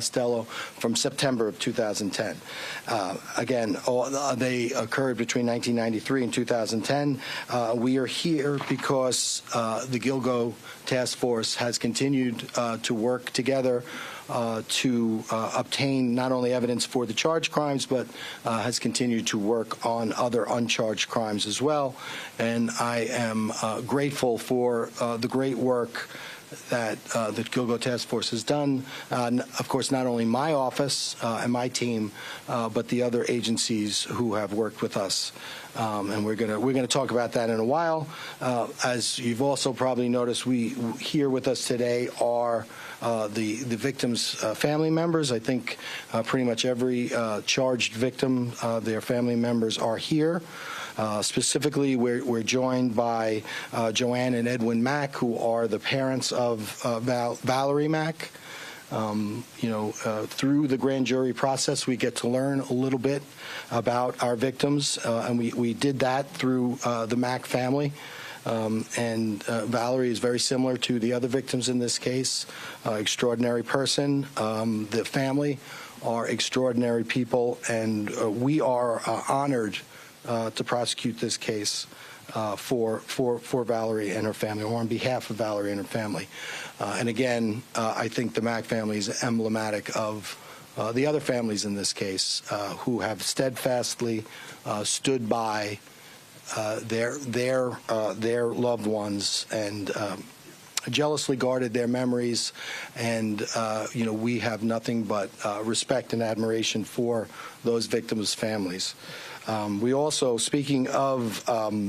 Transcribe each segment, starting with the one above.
Costello from September of 2010. Again, they occurred between 1993 and 2010. We are here because the Gilgo Task Force has continued to work together to obtain not only evidence for the charged crimes, but has continued to work on other uncharged crimes as well. And I am grateful for the great work that the Gilgo Task Force has done. Of course, not only my office and my team, but the other agencies who have worked with us. And we're gonna talk about that in a while. As you've also probably noticed, here with us today are the victims' family members. I think pretty much every charged victim, their family members are here. Specifically, we're joined by Joanne and Edwin Mack, who are the parents of Valerie Mack. Through the grand jury process, we get to learn a little bit about our victims, and we did that through the Mack family. Valerie is very similar to the other victims in this case. Extraordinary person. The family are extraordinary people, and we are honored to prosecute this case for Valerie and her family, or on behalf of Valerie and her family. And again, I think the Mack family is emblematic of the other families in this case who have steadfastly stood by their loved ones and jealously guarded their memories, and we have nothing but respect and admiration for those victims' families. We also, speaking of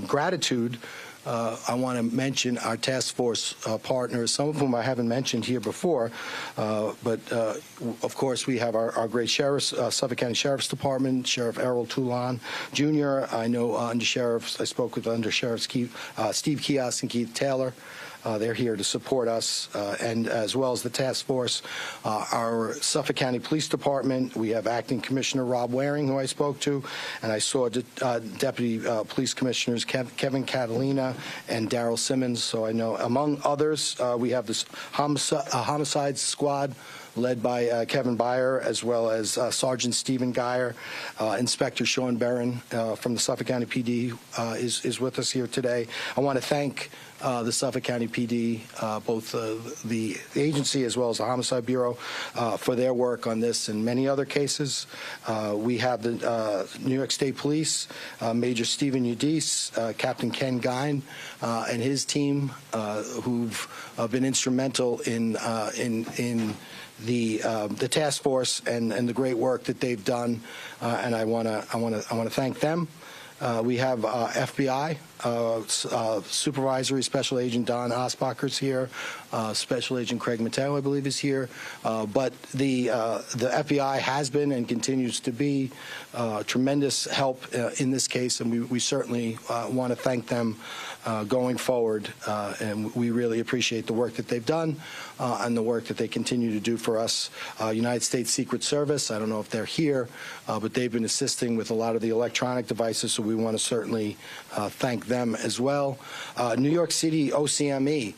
gratitude, I want to mention our task force partners, some of whom I haven't mentioned here before, but of course we have our great sheriffs, Suffolk County Sheriff's Department, Sheriff Errol Toulon Jr. I know undersheriffs, I spoke with undersheriffs Steve Kios and Keith Taylor. They're here to support us, and as well as the task force. Our Suffolk County Police Department, we have Acting Commissioner Rob Waring, who I spoke to, and I saw Deputy Police Commissioners Kevin Catalina and Daryl Simmons. So I know, among others, we have this homicide squad led by Kevin Byer, as well as Sergeant Stephen Geyer. Inspector Sean Barron from the Suffolk County PD is with us here today. I want to thank the Suffolk County PD, both the agency as well as the Homicide Bureau, for their work on this and many other cases. We have the New York State Police, Major Stephen Udise, Captain Ken Gine, and his team, who've been instrumental in the task force and the great work that they've done, and I want to thank them. We have FBI Supervisory Special Agent Don Osbacher's here. Special Agent Craig Mateo, I believe, is here. But the FBI has been and continues to be tremendous help in this case, and we certainly want to thank them going forward. And we really appreciate the work that they've done and the work that they continue to do for us. United States Secret Service, I don't know if they're here, but they've been assisting with a lot of the electronic devices, so we want to certainly thank them as well. New York City OCME.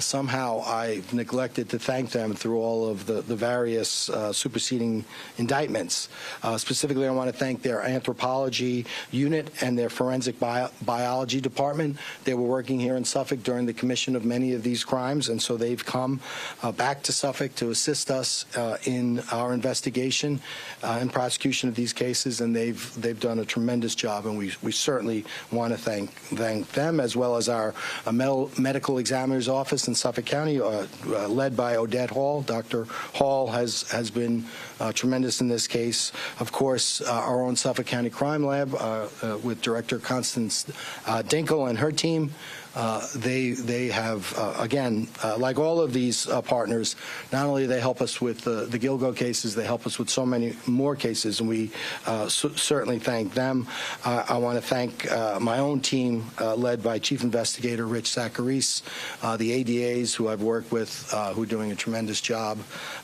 Somehow I've neglected to thank them through all of the various superseding indictments. Specifically, I want to thank their anthropology unit and their forensic biology department. They were working here in Suffolk during the commission of many of these crimes, and so they've come back to Suffolk to assist us in our investigation and prosecution of these cases, and they've done a tremendous job, and we certainly want to thank them, as well as our medical examiner's office in Suffolk County, led by Odette Hall. Dr. Hall has been tremendous in this case. Of course, our own Suffolk County Crime Lab with Director Constance Dinkle and her team. They have, again, like all of these partners, not only do they help us with the Gilgo cases, they help us with so many more cases, and we certainly thank them. I want to thank my own team, led by Chief Investigator Rich Zacharis, the ADAs who I've worked with, who are doing a tremendous job,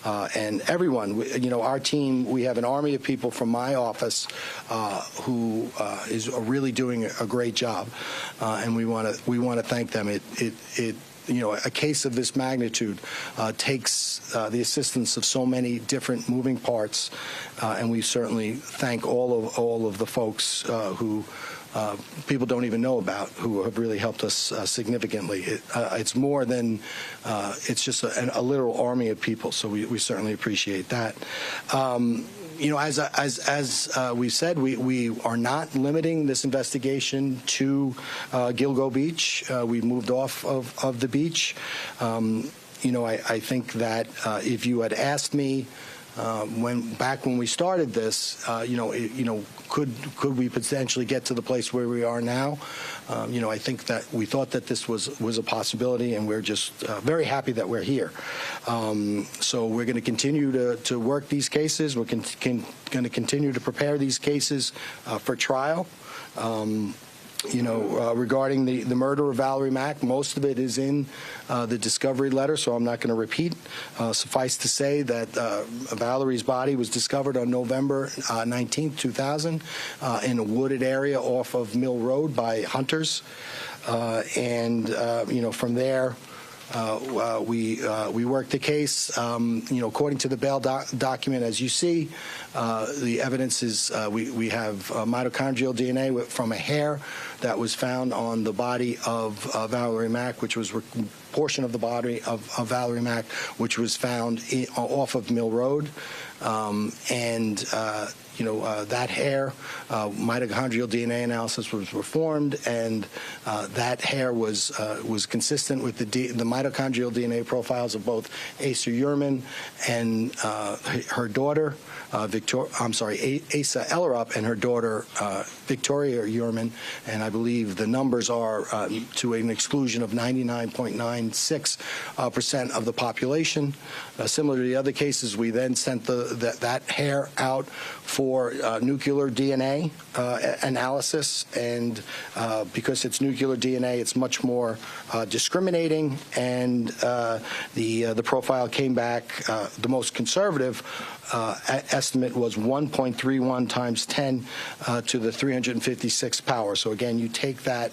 and everyone. Our team, we have an army of people from my office who is really doing a great job, and we want to thank them. a case of this magnitude takes the assistance of so many different moving parts, and we certainly thank all of the folks who people don't even know about, who have really helped us significantly. It's more than it's just a literal army of people. So we certainly appreciate that. As we said, we are not limiting this investigation to Gilgo Beach. We've moved off of the beach. I think that if you had asked me back when we started this, could we potentially get to the place where we are now? I think that we thought that this was a possibility, and we're just very happy that we're here. So we're going to continue to work these cases. We're going to continue to prepare these cases for trial. Regarding the murder of Valerie Mack, most of it is in the discovery letter, so I'm not going to repeat. Suffice to say that Valerie's body was discovered on November 19, 2000, in a wooded area off of Mill Road by hunters. From there, we worked the case. According to the bail document, as you see, the evidence is we have mitochondrial DNA from a hair that was found on the body of Valerie Mack, which was portion of the body of Valerie Mack, which was found off of Mill Road. That hair, mitochondrial DNA analysis was performed, and that hair was consistent with the mitochondrial DNA profiles of both Asa Heuermann and her daughter, Asa Ellerup, and her daughter, Victoria Heuermann. And I believe the numbers are to an exclusion of 99.96% of the population. Similar to the other cases, we then sent that hair out for nuclear DNA analysis, and because it's nuclear DNA, it's much more discriminating, and the profile came back. The most conservative estimate was 1.31 times 10 to the 356th power. So again, you take that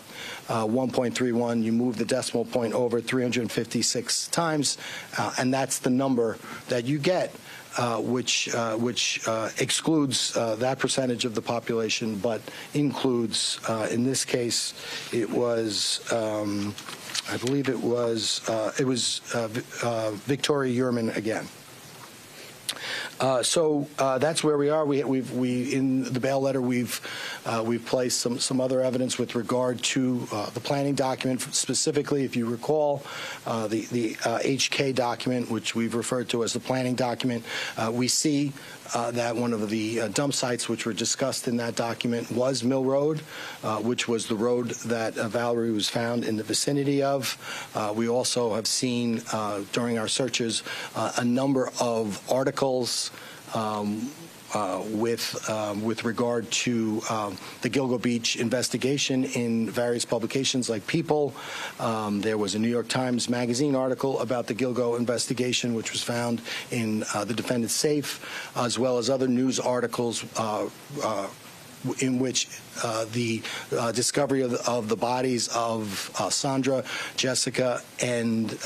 1.31, you move the decimal point over 356 times, and that's the number that you get, which excludes that percentage of the population, but includes, in this case, it was, I believe it was Victoria Heuermann again. So that's where we are. We in the bail letter we've placed some other evidence with regard to the planning document. Specifically, if you recall, the HK document, which we've referred to as the planning document, we see that one of the dump sites which were discussed in that document was Mill Road, which was the road that Valerie was found in the vicinity of. We also have seen during our searches a number of articles with regard to the Gilgo Beach investigation in various publications like People. There was a New York Times Magazine article about the Gilgo investigation, which was found in the defendant's safe, as well as other news articles in which the discovery of the bodies of Sandra, Jessica, and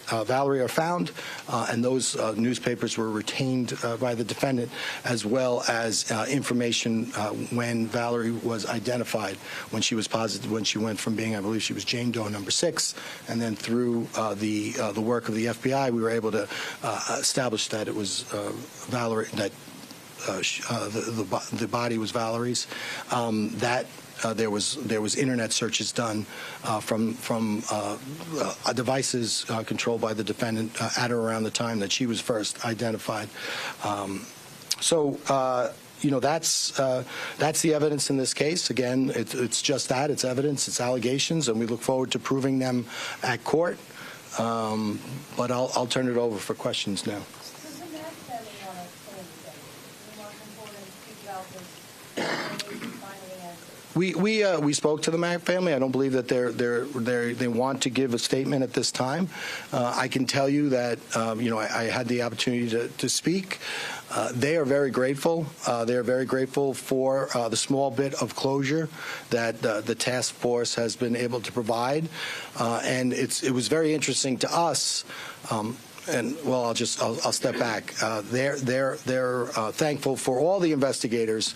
Valerie are found, and those newspapers were retained by the defendant, as well as information when Valerie was identified, when she was positive, when she went from being, I believe she was Jane Doe number 6, and then through the work of the FBI, we were able to establish that it was Valerie, that the body was Valerie's. There was internet searches done from devices controlled by the defendant at or around the time that she was first identified. That's the evidence in this case. Again, it's just that. It's evidence. It's allegations, and we look forward to proving them at court. But I'll turn it over for questions now. We spoke to the Mack family. I don't believe that they want to give a statement at this time. I can tell you that I had the opportunity to speak. They are very grateful. They are very grateful for the small bit of closure that the task force has been able to provide, and it was very interesting to us. And well, I'll step back. They're thankful for all the investigators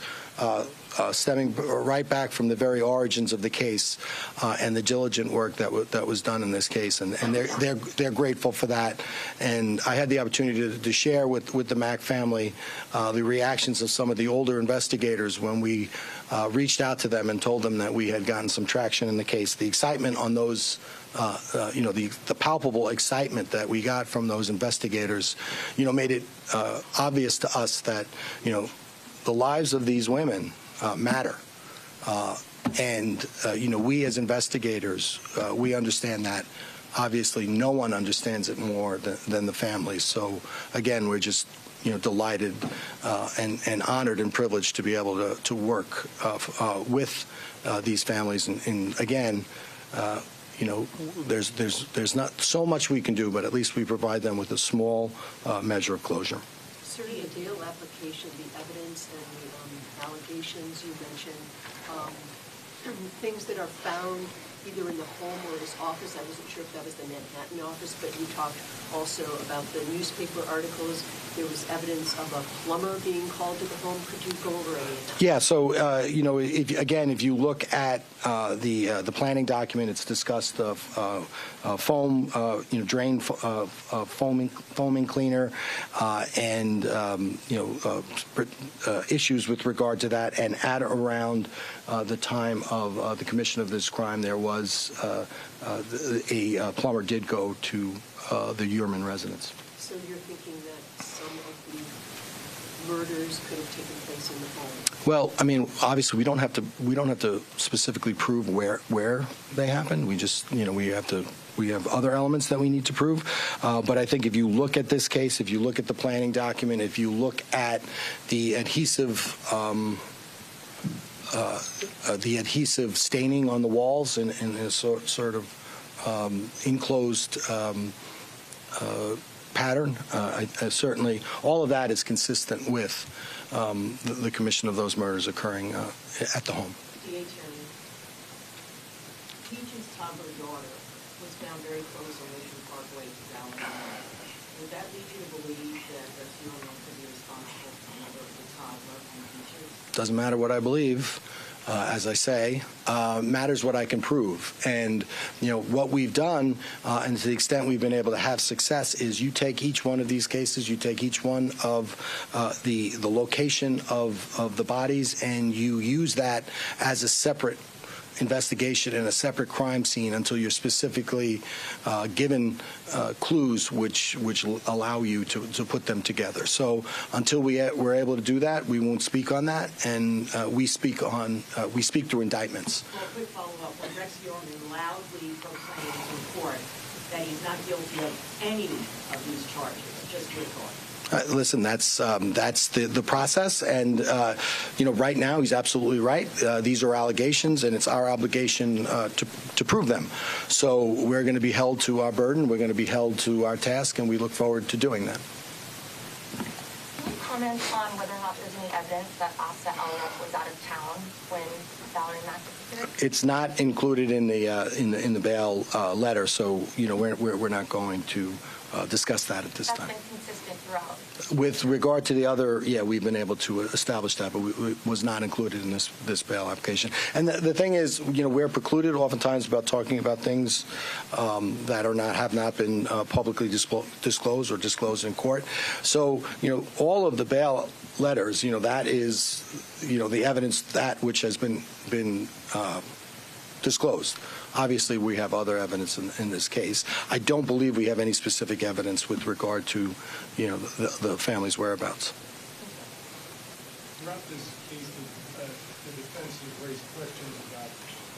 stemming right back from the very origins of the case and the diligent work that was done in this case, and they're grateful for that. And I had the opportunity to share with the Mack family the reactions of some of the older investigators when we reached out to them and told them that we had gotten some traction in the case. The excitement on those. The palpable excitement that we got from those investigators, made it obvious to us that, the lives of these women matter. And we as investigators, we understand that. Obviously, no one understands it more than the families. So, again, we're just, delighted and honored and privileged to be able to work with these families. And again, there's not so much we can do, but at least we provide them with a small measure of closure. Sir, the deal application, the evidence and the allegations you mentioned, things that are found either in the home or his office. I wasn't sure if that was the Manhattan office, but you talked also about the newspaper articles. There was evidence of a plumber being called to the home. Could you go over any of that? Yeah, so, if you look at the planning document, it's discussed foam, drain foaming cleaner, and, issues with regard to that. And at around the time of the commission of this crime, there was a plumber did go to the Heuermann residence. So you're thinking that some of the murders could have taken place in the home? Well, I mean, obviously, we don't have to specifically prove where they happened. We just, we have other elements that we need to prove. But I think if you look at this case, if you look at the planning document, if you look at the adhesive staining on the walls in a sort of enclosed pattern, certainly all of that is consistent with the commission of those murders occurring at the home. The attorney, Peach's toddler daughter was found very close on Ocean Parkway to Valentine. Would that lead you to believe that Rex Heuermann could be responsible for the murder of the toddler and Peach's? Doesn't matter what I believe. As I say, matters what I can prove. And, what we've done, and to the extent we've been able to have success, is you take each one of these cases, you take each one of the location of the bodies, and you use that as a separate investigation and a separate crime scene until you're specifically given clues which allow you to put them together. So until we're able to do that, we won't speak on that, and we speak through indictments. Well, a quick follow-up. When Rex Heuermann loudly proclaims in court that he's not guilty of any of these charges, just recall. Listen, that's the process, and right now he's absolutely right. These are allegations, and it's our obligation to prove them. So we're going to be held to our burden. We're going to be held to our task, and we look forward to doing that. Can you comment on whether or not there's any evidence that Asa Elliott was out of town when Valerie Mack disappeared? It's not included in the bail letter, so we're not going to discuss that at this time. That's been consistent throughout. With regard to the other, we've been able to establish that, but it was not included in this bail application. And the thing is, we're precluded oftentimes about talking about things that have not been publicly disclosed or disclosed in court. So, all of the bail letters, that is, the evidence that which has been disclosed. Obviously, we have other evidence in this case. I don't believe we have any specific evidence with regard to, the family's whereabouts. Throughout this case, the defense has raised questions about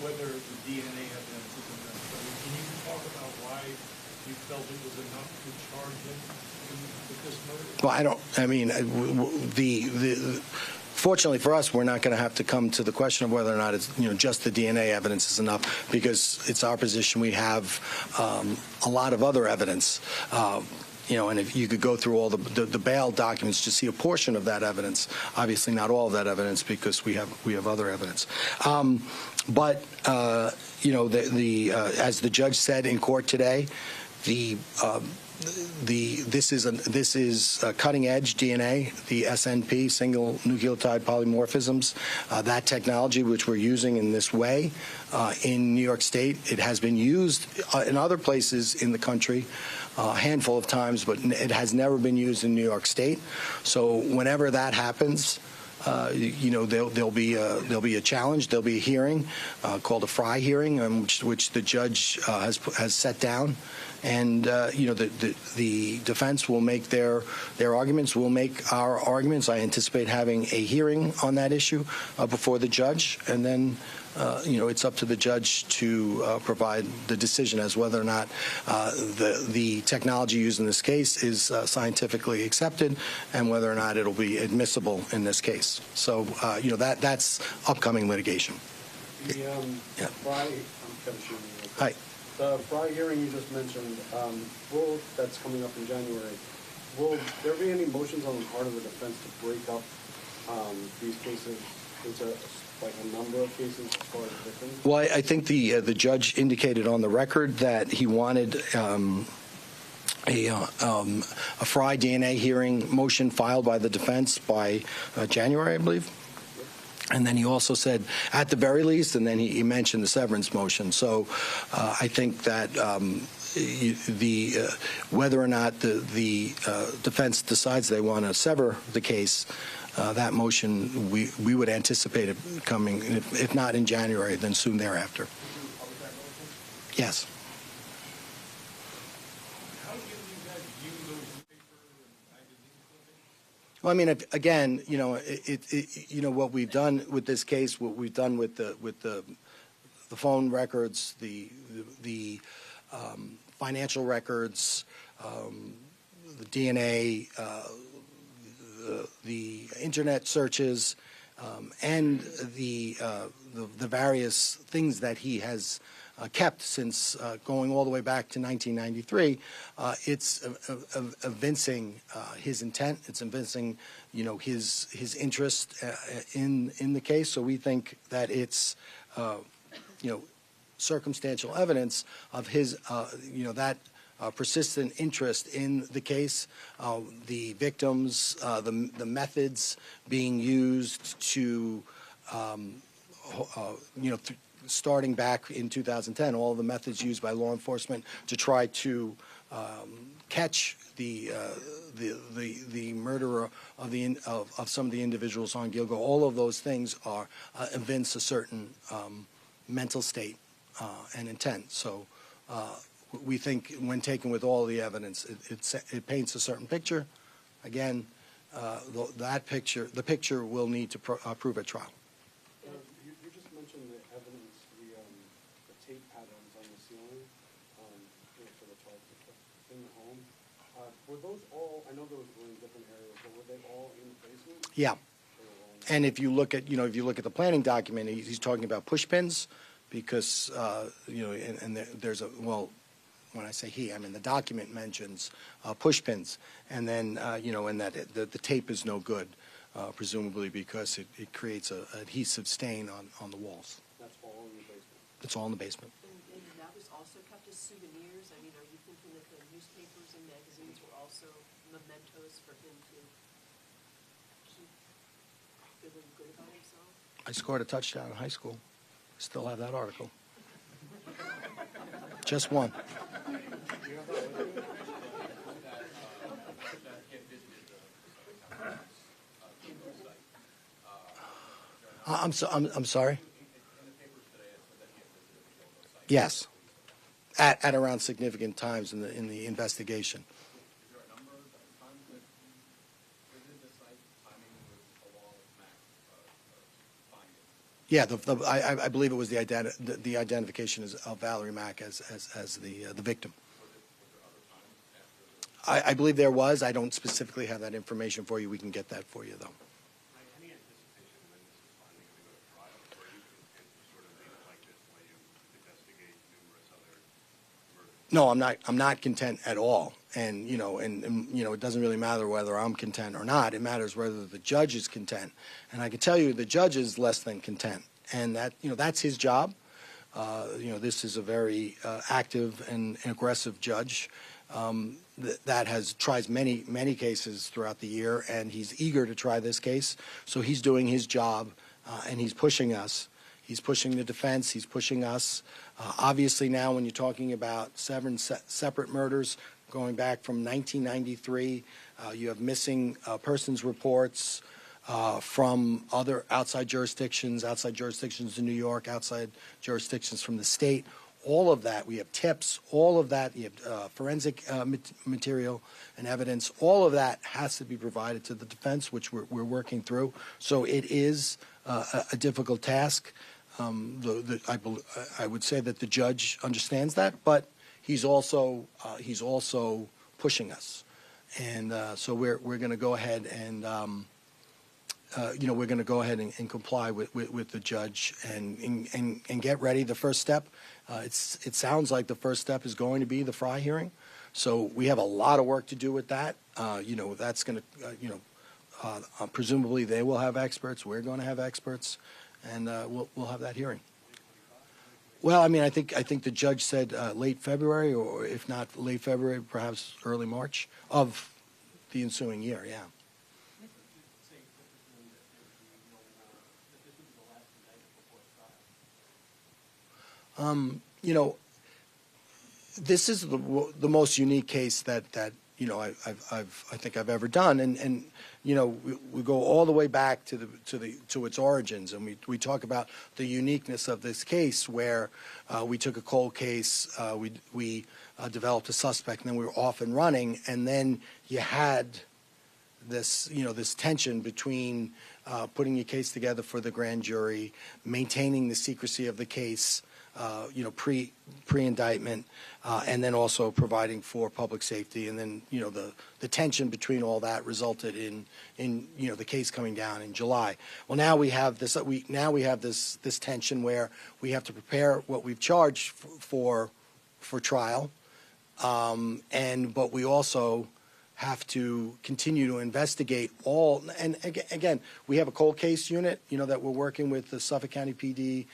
whether the DNA evidence is enough. Can you talk about why you felt it was enough to charge him with this murder? Well, fortunately for us, we're not going to have to come to the question of whether or not it's, just the DNA evidence is enough, because it's our position we have a lot of other evidence. And if you could go through all the bail documents to see a portion of that evidence, obviously not all of that evidence, because we have other evidence. But as the judge said in court today, this is cutting edge DNA, the SNP, single nucleotide polymorphisms. That technology, which we're using in this way in New York State, it has been used in other places in the country a handful of times, but it has never been used in New York State. So whenever that happens, there'll be a challenge. There'll be a hearing called a Fry hearing, which the judge has set down, and the defense will make their arguments. We'll make our arguments. I anticipate having a hearing on that issue before the judge, and then it's up to the judge to provide the decision as whether or not the technology used in this case is scientifically accepted, and whether or not it'll be admissible in this case. So, that's upcoming litigation. Fry, I'm Kevin Sheehan. Hi. The Fry hearing you just mentioned, that's coming up in January. Will there be any motions on the part of the defense to break up these cases into a number of cases as far as victims? Well, I think the judge indicated on the record that he wanted a Fry DNA hearing motion filed by the defense by January, I believe. And then he also said, at the very least, and then he mentioned the severance motion. So I think that whether or not the defense decides they want to sever the case, that motion, we would anticipate it coming, if not in January, then soon thereafter. Yes. How do you guys view those newspaper and magazine clippings? Well, I mean, again, what we've done with this case, what we've done with the phone records, the financial records, the DNA, the internet searches, and the various things that he has kept since going all the way back to 1993, it's evincing his intent. It's evincing, his interest in the case. So we think that it's, circumstantial evidence of his, that persistent interest in the case, the victims, the methods being used to, starting back in 2010, all the methods used by law enforcement to try to catch the murderer of some of the individuals on Gilgo. All of those things are evince a certain mental state and intent. So we think, when taken with all the evidence, it paints a certain picture. Again, the picture will need to prove at trial. You just mentioned the evidence, the tape patterns on the ceiling for the charge in the home. Were those all? I know those were in different areas, but were they all in the basement? Yeah. And if you look at the planning document, he's talking about push pins, because and there's when I say he, I mean the document mentions push pins, and then and that the tape is no good, presumably because it creates an adhesive stain on the walls. That's all in the basement. It's all in the basement. And that was also kept as souvenirs. I mean, are you thinking that the newspapers and magazines were also mementos for him to keep feeling good about himself? I scored a touchdown in high school. Still have that article. Just one. I'm sorry. Yes, at around significant times in the investigation. Is there a number of times that he visited the site, timing was along with Mac finding? Yeah, I believe it was the identification of Valerie Mack as the victim. I believe there was. I don't specifically have that information for you. We can get that for you, though. Any anticipation No, I'm not. I'm not content at all. And it doesn't really matter whether I'm content or not. It matters whether the judge is content. And I can tell you, the judge is less than content, and that's his job. This is a very active and aggressive judge that tries many cases throughout the year, and he's eager to try this case. So he's doing his job, and he's pushing us. He's pushing the defense. He's pushing us. Obviously, now when you're talking about separate murders going back from 1993, you have missing persons reports from other outside jurisdictions in New York, outside jurisdictions from the state. All of that, we have tips, all of that, you have forensic material and evidence. All of that has to be provided to the defense, which we're working through. So it is a difficult task. I would say that the judge understands that, but he's also pushing us, and so we're going to go ahead and we're going to go ahead and comply with the judge and get ready. The first step, it sounds like the first step is going to be the Fry hearing, so we have a lot of work to do with that. That's going to presumably they will have experts. We're going to have experts. And we'll have that hearing. Well, I mean, I think the judge said late February, or if not late February, perhaps early March of the ensuing year. Yeah. This is the most unique case that I think I've ever done, and we go all the way back to its origins, and we talk about the uniqueness of this case, where we took a cold case, we developed a suspect, and then we were off and running, and then you had this this tension between putting your case together for the grand jury, maintaining the secrecy of the case, pre-indictment, and then also providing for public safety, and then the tension between all that resulted in the case coming down in July. Well, now we have this this tension where we have to prepare what we've charged for trial, but we also have to continue to investigate all, and again, we have a cold case unit, that we're working with the Suffolk County PD,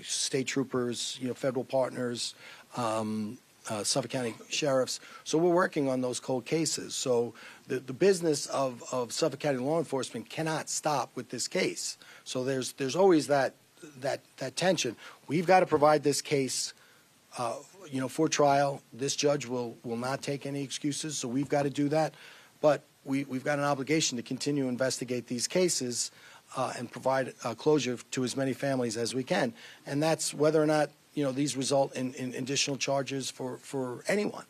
state troopers, federal partners, Suffolk County sheriffs. So we're working on those cold cases. So the business of Suffolk County law enforcement cannot stop with this case. So there's always that tension. We've got to provide this case for trial. This judge will not take any excuses, so we've got to do that. But we've got an obligation to continue to investigate these cases and provide closure to as many families as we can. And that's whether or not these result in additional charges for anyone.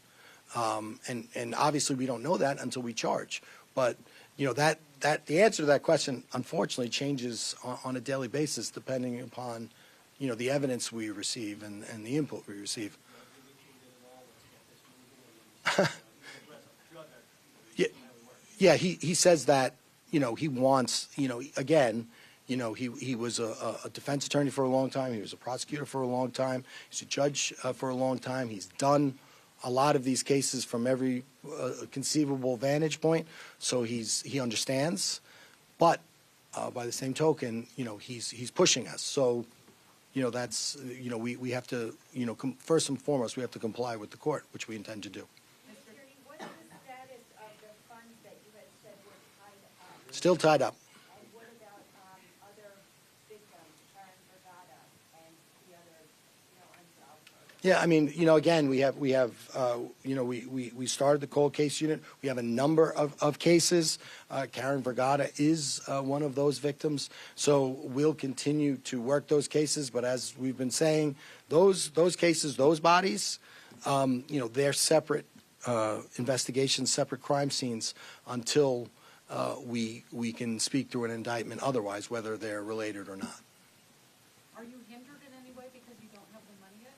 And obviously we don't know that until we charge. But that the answer to that question unfortunately changes on a daily basis depending upon the evidence we receive and the input we receive. Yeah, he says that he wants again he was a defense attorney for a long time, he was a prosecutor for a long time, he's a judge for a long time, he's done a lot of these cases from every conceivable vantage point, so he understands, but by the same token he's pushing us, so that's we have to first and foremost we have to comply with the court, which we intend to do. What's the status of the funds that you had said were tied up? Still tied up. And what about other victims, Karen Vergata and the other, unsolved murders? Yeah, I mean, again, we started the cold case unit. We have a number of cases. Karen Vergata is one of those victims. So we'll continue to work those cases. But as we've been saying, those cases, those bodies, they're separate investigations, separate crime scenes until we can speak through an indictment otherwise, whether they're related or not. Are you hindered in any way because you don't have the money yet?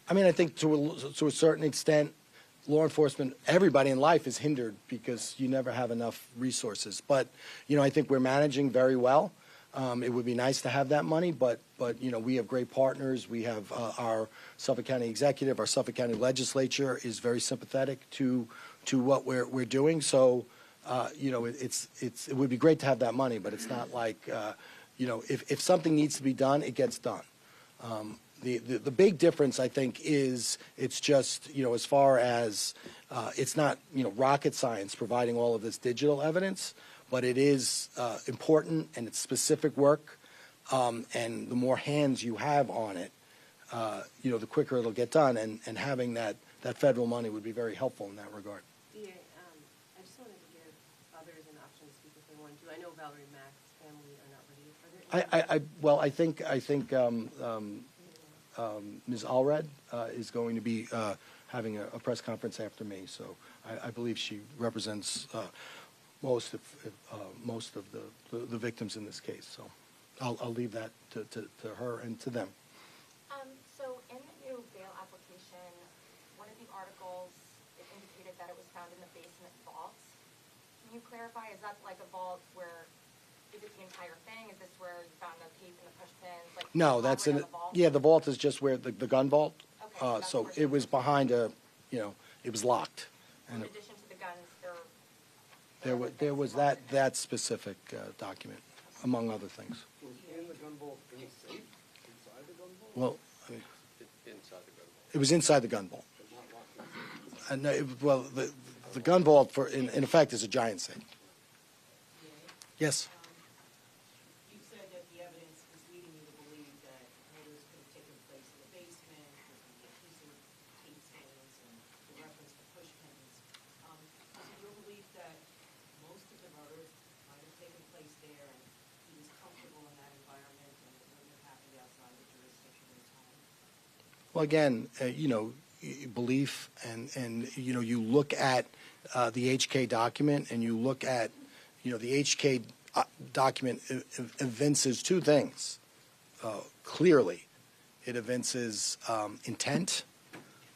I mean, I think to a certain extent, law enforcement, everybody in life is hindered because you never have enough resources. But, I think we're managing very well. It would be nice to have that money, but we have great partners. We have our Suffolk County Executive, our Suffolk County Legislature is very sympathetic to what we're doing. So, it would be great to have that money, but it's not like, if something needs to be done, it gets done. The big difference, I think, is it's just, as far as it's not, rocket science providing all of this digital evidence, but it is important and it's specific work, and the more hands you have on it, the quicker it'll get done, and having that federal money would be very helpful in that regard. DA, I just wanted to give others an option to speak if they want to. I know Valerie Mack's family are not ready. Are there I think Ms. Allred is going to be having a press conference after me, so I believe she represents most of the victims in this case. So I'll leave that to her and to them. So in the new bail application, one of the articles, it indicated that it was found in the basement vault. Can you clarify, is that like a vault where, is it the entire thing? Is this where you found the tape and the push pins? Like, No, that's in the vault is just where the gun vault. Okay, So it was behind it was locked. In addition to the guns, There was that specific document, among other things. Was in the gun vault in a safe inside the gun vault? Well, I mean, Inside the gun vault. it was inside the gun vault. But not locked in the safe? Well, the gun vault, in effect, is a giant safe. Yes. You said that the evidence is leading you to believe that murders could have taken place in the basement, there's going to be adhesive tape stains, and the reference to push pins. Is it your belief that most of the murders might have taken place there, and he was comfortable in that environment, and it wouldn't have happened outside the jurisdiction of his home? Well, again, belief, and you look at the HK document, and you look at, the HK document evinces two things. Clearly, it evinces intent,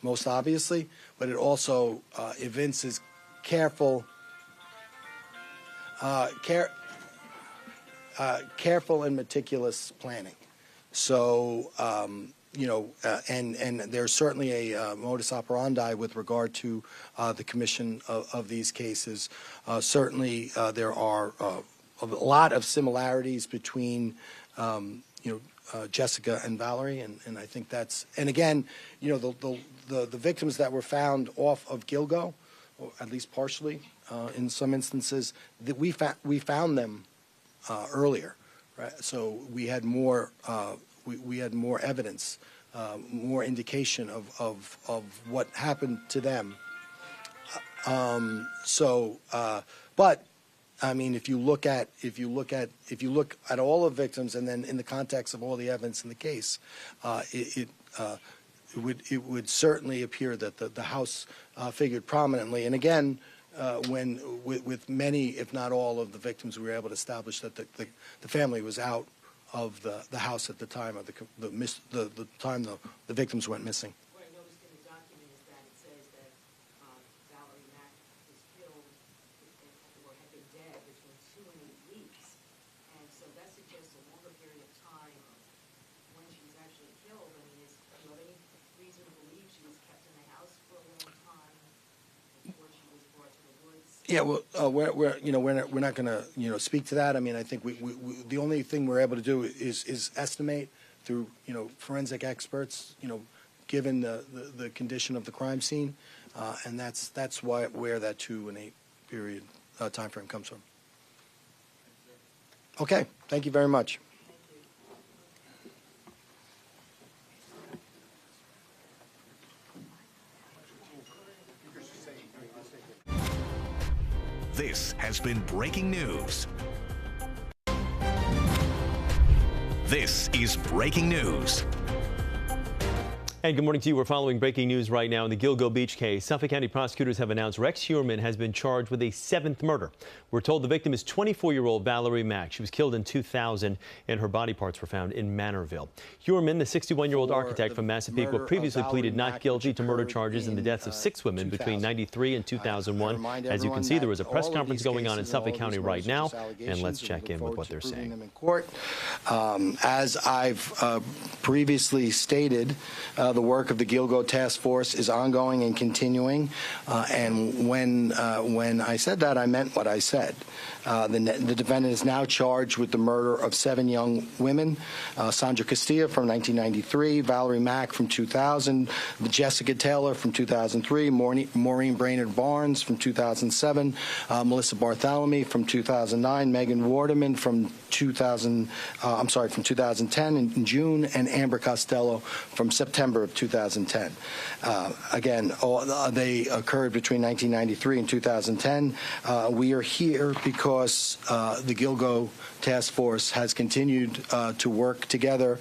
most obviously, but it also evinces careful and meticulous planning. So, and there's certainly a modus operandi with regard to the commission of these cases. Certainly, there are a lot of similarities between, Jessica and Valerie, and I think that's, and again, the victims that were found off of Gilgo, or at least partially, in some instances, that we found them earlier, right? So we had more we had more evidence, more indication of what happened to them. But I mean, if you look at all the victims, and then in the context of all the evidence in the case, it would certainly appear that the house figured prominently. And again, with many, if not all, of the victims, we were able to establish that the family was out of the house at the time of the time the victims went missing. What I noticed in the document is that it says that Valerie Mack was killed or had been dead between 2 and 8 weeks. And so that suggests a longer period of time when she was actually killed. I mean, do you have any reason to believe she was kept in the house for a long time before she was brought to the woods? Yeah, well, we're not going to speak to that. I mean, I think we the only thing we're able to do is estimate through forensic experts, given the condition of the crime scene, and that's where that 2 and 8 period time frame comes from. Okay, thank you very much. This has been breaking news. This is breaking news. And good morning to you. We're following breaking news right now in the Gilgo Beach case. Suffolk County prosecutors have announced Rex Heuermann has been charged with a 7th murder. We're told the victim is 24-year-old Valerie Mack. She was killed in 2000 and her body parts were found in Manorville. Heuermann, the 61-year-old architect from Massapequa, previously pleaded not guilty to murder charges in the deaths of 6 women between 93 and 2001. As you can see, there was a press conference going on in Suffolk County right now, and let's check in with what they're saying. In court. As I've previously stated, the work of the Gilgo Task Force is ongoing and continuing. And when I said that, I meant what I said. The defendant is now charged with the murder of 7 young women: Sandra Castilla from 1993, Valerie Mack from 2000, Jessica Taylor from 2003, Maureen Brainerd Barnes from 2007, Melissa Bartholomew from 2009, Megan Waterman from 2010 in June, and Amber Costello from September of 2010. Again, they occurred between 1993 and 2010. We are here because the Gilgo Task Force has continued to work together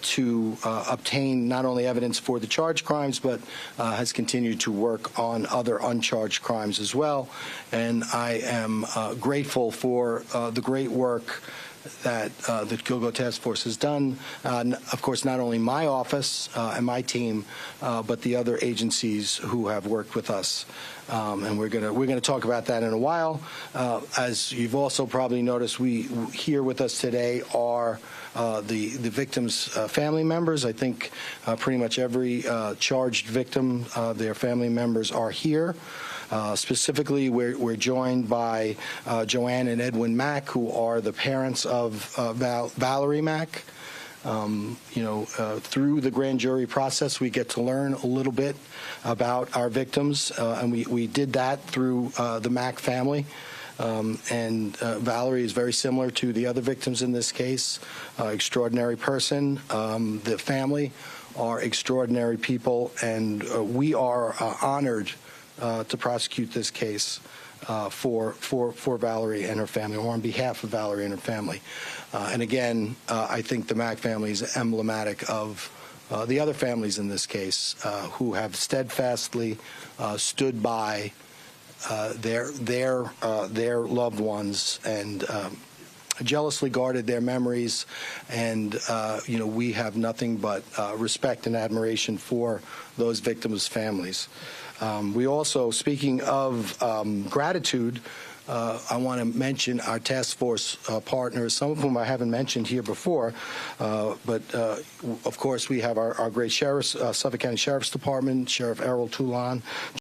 to obtain not only evidence for the charged crimes, but has continued to work on other uncharged crimes as well. And I am grateful for the great work that the Gilgo Task Force has done. Of course, not only my office and my team, but the other agencies who have worked with us. And we're gonna talk about that in a while. As you've also probably noticed, here with us today are the victims' family members. I think pretty much every charged victim, their family members are here. Specifically, we're joined by Joanne and Edwin Mack, who are the parents of Valerie Mack. Through the grand jury process, we get to learn a little bit about our victims, and we did that through the Mack family. Valerie is very similar to the other victims in this case. Extraordinary person. The family are extraordinary people, and we are honored to prosecute this case for Valerie and her family, or on behalf of Valerie and her family. And again, I think the Mack family is emblematic of the other families in this case who have steadfastly stood by their loved ones and jealously guarded their memories. And we have nothing but respect and admiration for those victims' families. We also, speaking of gratitude, I want to mention our task force partners, some of whom I haven't mentioned here before, but of course we have our great sheriffs, Suffolk County Sheriff's Department, Sheriff Errol Toulon,